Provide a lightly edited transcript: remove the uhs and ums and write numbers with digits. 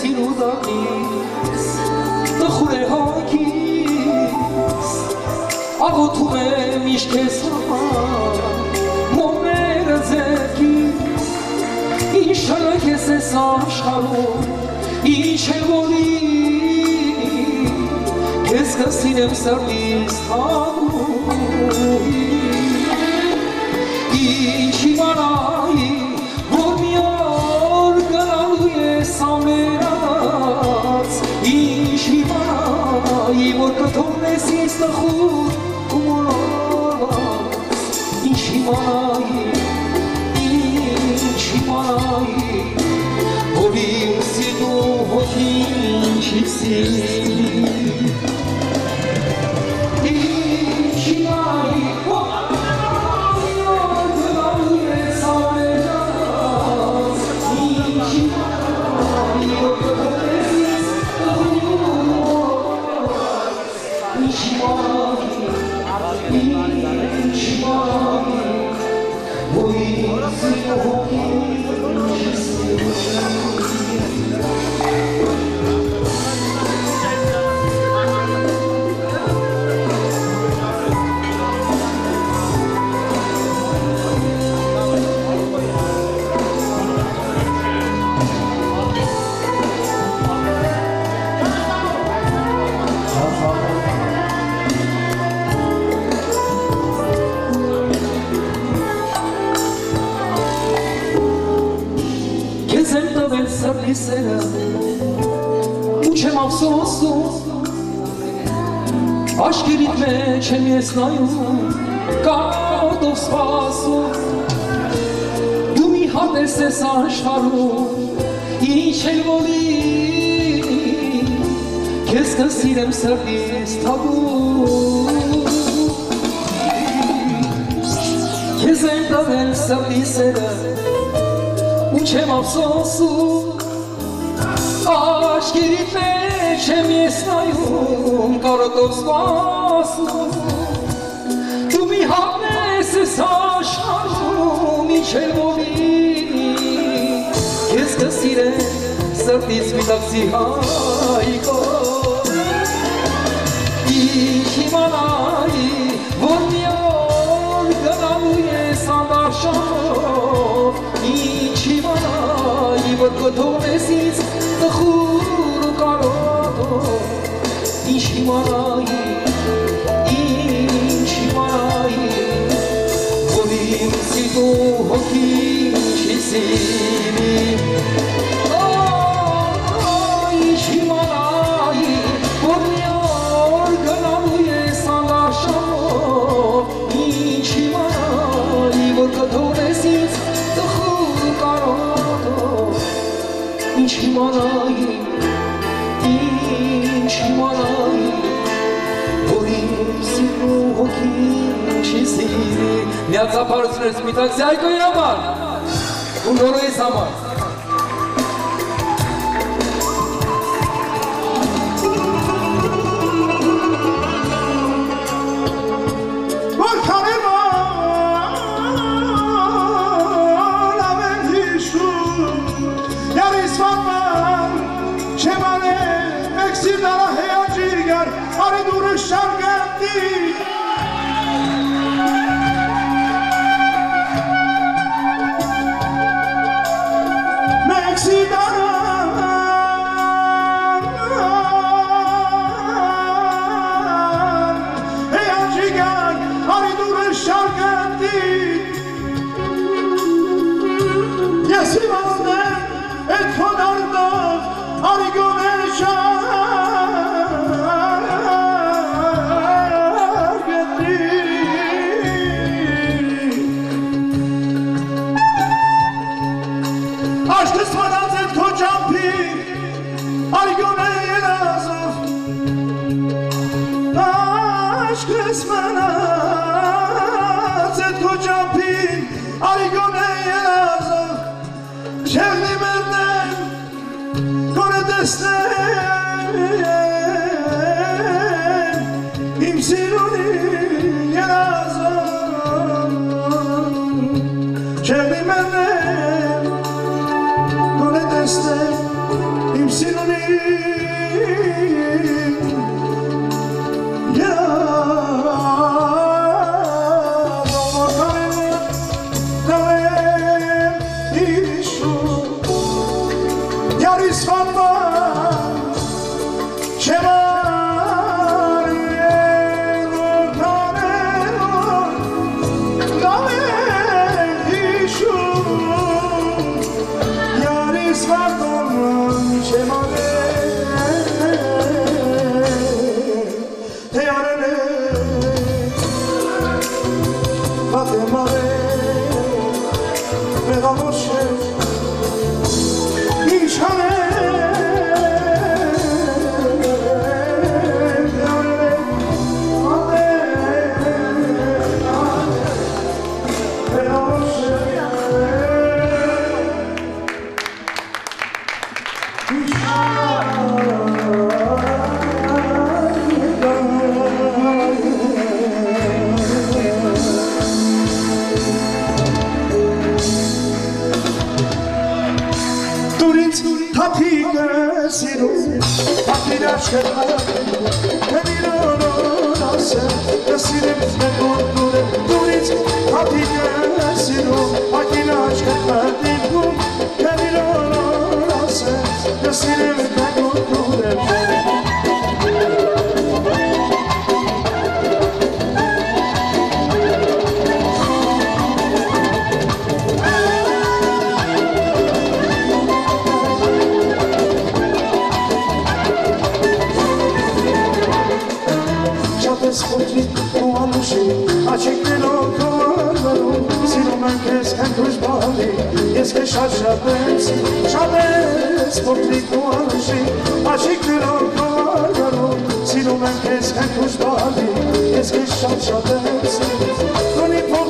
սիրուդանից տխուր է հոգիս աղոթում եմ միշտ քեզ համար մոմերը ձեռքիս ինչ շնորհ ես ես աշխարհում ինչ է որի քեզ կսիրեմ սրտիս թագում ինչ իմանայի որ մի օր գնալու ես ամենած ինչ իմանայի որ կթողնես ինձ տխուր ու մոլորված ինչ իմանայի որ իմ սիրո հոգին չի սիրի ու չեմ ափսոսում աշկերիդ մեջ եմ ես նայում կատով սպասում դու մի հատ ես աշխարհում ինչ էլ որի քեզ կսիրեմ սրտիս թագում քեզ եմ տվել սրտի սերը ու չեմ ափսոսում Աշկերիդ մեջ եմ ես նայում կարոտով սպասում դու մի հատ ես աշխարհում ինչ էլ որի քեզ կսիրեմ սրտից միտակցի հայկո ինչ իմանայի որ մի օր գնալու ես անդարշով ինչ իմանայի որ կթողնես ինձ տխուր ու կարոտով ինչ իմանայի որ իմ սիրո հոգին չի սիրի ինչ իմանայի որ մի օր գնալու ես անդարշով ինչ իմանայի որ կթողնես ինձ տխուր ու կարոտով ինչ իմանայի որ իմ սիրո հոգին չի սիրի միացապարություններ Սպիտակցի Հայկոյի համար ու Նորոյիս համար Sirում եմ քեզ հենց ուժ բալի, ես քեզ շատ եմ սիրում,